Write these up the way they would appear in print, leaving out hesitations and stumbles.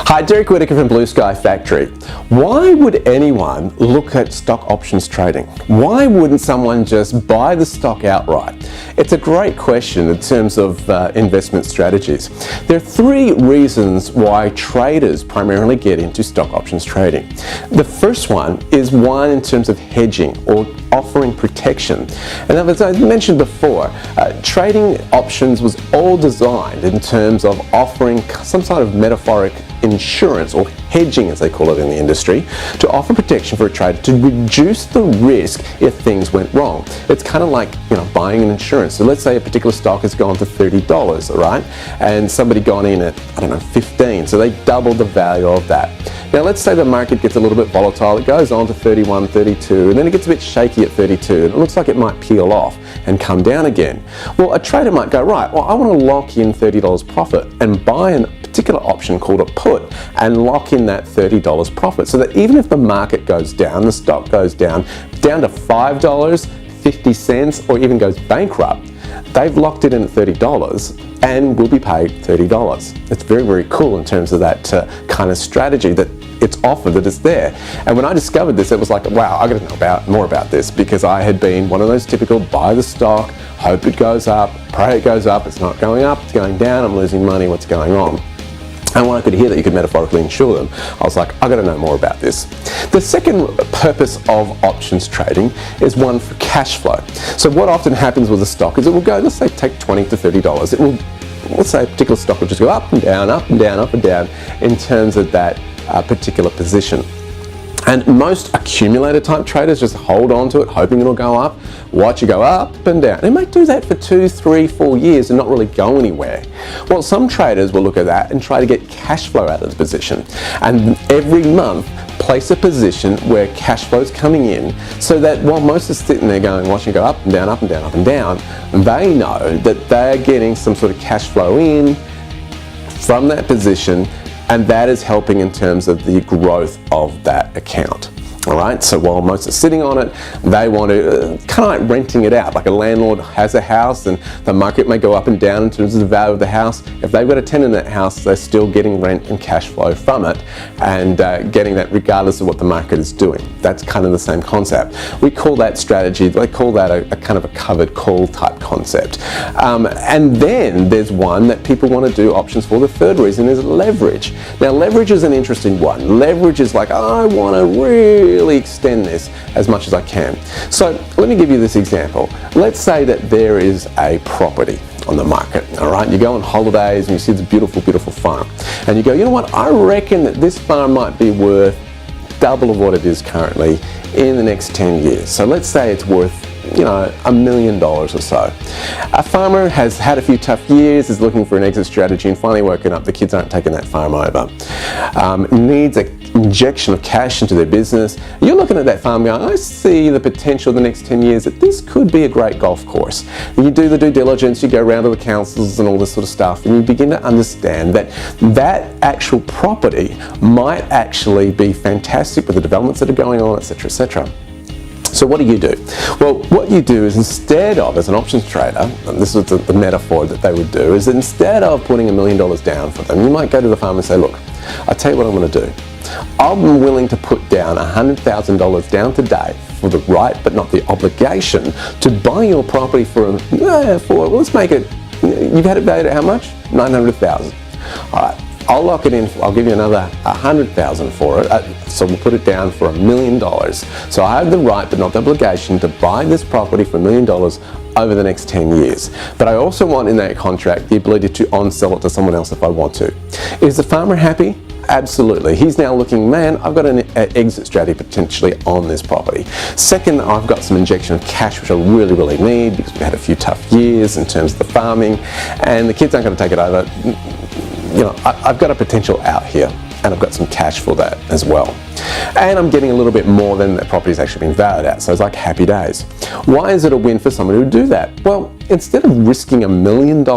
Hi, Derek Whittaker from Blue Sky Factory. Why would anyone look at stock options trading? Why wouldn't someone just buy the stock outright? It's a great question in terms of investment strategies. There are three reasons why traders primarily get into stock options trading. The first one is one in terms of hedging or offering protection. And as I mentioned before, trading options was all designed in terms of offering some sort of metaphoric insurance, or hedging as they call it in the industry, to offer protection for a trader to reduce the risk if things went wrong. It's kind of like, buying an insurance. So let's say a particular stock has gone to $30, all right? And somebody gone in at, $15. So they doubled the value of that. Now let's say the market gets a little bit volatile. It goes on to 31, 32, and then it gets a bit shaky at 32, and it looks like it might peel off and come down again. Well, a trader might go, right, well, I want to lock in $30 profit and buy a particular option called a put and lock in that $30 profit, so that even if the market goes down, the stock goes down to $5, 50 cents, or even goes bankrupt, they've locked it in at $30 and will be paid $30. It's very, very cool in terms of that kind of strategy that it's offered, that it's there. And when I discovered this, it was like, wow, I got to know more about this, because I had been one of those typical buy the stock, hope it goes up, pray it goes up, it's not going up, it's going down, I'm losing money, what's going on? And when I could hear that you could metaphorically insure them, I was like, I've got to know more about this. The second purpose of options trading is one for cash flow. So what often happens with a stock is it will go, let's say take $20 to $30. It will, let's say a particular stock will just go up and down, up and down, up and down in terms of that particular position. And most accumulator type traders just hold on to it, hoping it'll go up, watch it go up and down. They might do that for 2, 3, 4 years and not really go anywhere. Well, some traders will look at that and try to get cash flow out of the position. And every month, place a position where cash flow is coming in, so that while most are sitting there going, watching it go up and down, up and down, up and down, they know that they're getting some sort of cash flow in from that position, and that is helping in terms of the growth of that account. All right, so while most are sitting on it, they want to kind of like renting it out. Like a landlord has a house and the market may go up and down in terms of the value of the house. If they've got a tenant in that house, they're still getting rent and cash flow from it, and getting that regardless of what the market is doing. That's kind of the same concept. We call that strategy, they call that a kind of a covered call type concept. And then there's one that people want to do options for. The third reason is leverage. Now leverage is an interesting one. Leverage is like, I want to really extend this as much as I can. So let me give you this example. Let's say that there is a property on the market, all right? You go on holidays and you see this beautiful, beautiful farm. And you go, you know what, I reckon that this farm might be worth double of what it is currently in the next 10 years. So let's say it's worth $1 million or so. A farmer has had a few tough years, is looking for an exit strategy, and finally woken up, the kids aren't taking that farm over. Needs an injection of cash into their business. You're looking at that farm going, I see the potential in the next 10 years that this could be a great golf course. You do the due diligence, you go around to the councils and all this sort of stuff, and you begin to understand that that actual property might actually be fantastic with the developments that are going on, etc., etc. So what do you do? Well, what you do is, instead of, as an options trader, and this is the metaphor that they would do, is that instead of putting $1 million down for them, you might go to the farm and say, look, I'll tell you what I'm going to do. I'm willing to put down $100,000 down today for the right but not the obligation to buy your property for let's make it, you've had it valued at how much? $900,000. All right. I'll lock it in, I'll give you another $100,000 for it, so we'll put it down for $1 million. So I have the right but not the obligation to buy this property for $1 million over the next 10 years. But I also want in that contract the ability to on-sell it to someone else if I want to. Is the farmer happy? Absolutely. He's now looking, man, I've got an exit strategy potentially on this property. Second, I've got some injection of cash which I really, really need, because we've had a few tough years in terms of the farming, and the kids aren't going to take it over. I've got a potential out here, and I've got some cash for that as well. And I'm getting a little bit more than that property's actually been valued at, so it's like happy days. Why is it a win for someone who would do that? Well, instead of risking $1 million,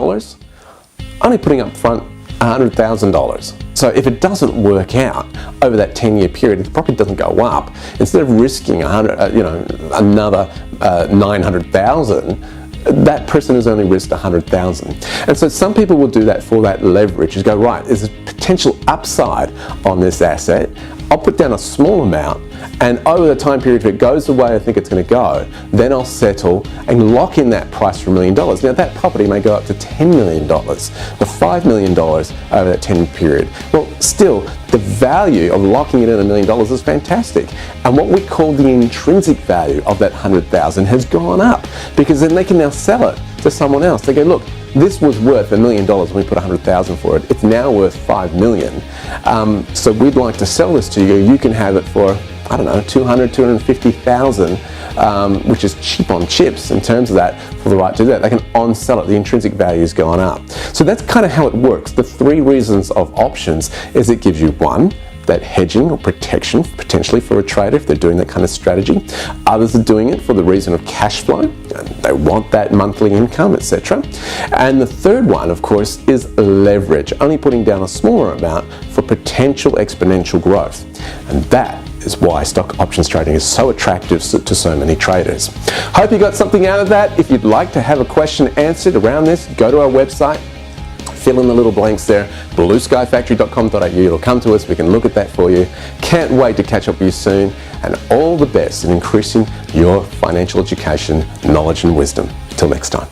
only putting up front $100,000. So if it doesn't work out over that 10-year period, if the property doesn't go up, instead of risking another $900,000, that person has only risked 100,000. And so some people will do that for that leverage, is go, right, there's a potential upside on this asset. I'll put down a small amount, and over the time period, if it goes the way I think it's going to go, then I'll settle and lock in that price for $1 million. Now that property may go up to $10 million, the $5 million over that 10-year period. Well, still, the value of locking it in $1 million is fantastic. And what we call the intrinsic value of that 100,000 has gone up, because then they can now sell it to someone else. They go, look, this was worth $1 million when we put 100,000 for it. It's now worth 5 million. So we'd like to sell this to you. You can have it for, I don't know, 200, 250,000, which is cheap on chips in terms of that, for the right to do that. They can on-sell it. The intrinsic value has gone up. So that's kind of how it works. The three reasons of options is it gives you, one, that hedging or protection potentially for a trader if they're doing that kind of strategy. Others are doing it for the reason of cash flow. They want that monthly income, etc. And the third one, of course, is leverage, only putting down a smaller amount for potential exponential growth. And that is why stock options trading is so attractive to so many traders. Hope you got something out of that. If you'd like to have a question answered around this, go to our website, fill in the little blanks there, blueskyfactory.com.au. It'll come to us, we can look at that for you. Can't wait to catch up with you soon, and all the best in increasing your financial education, knowledge and wisdom. Till next time.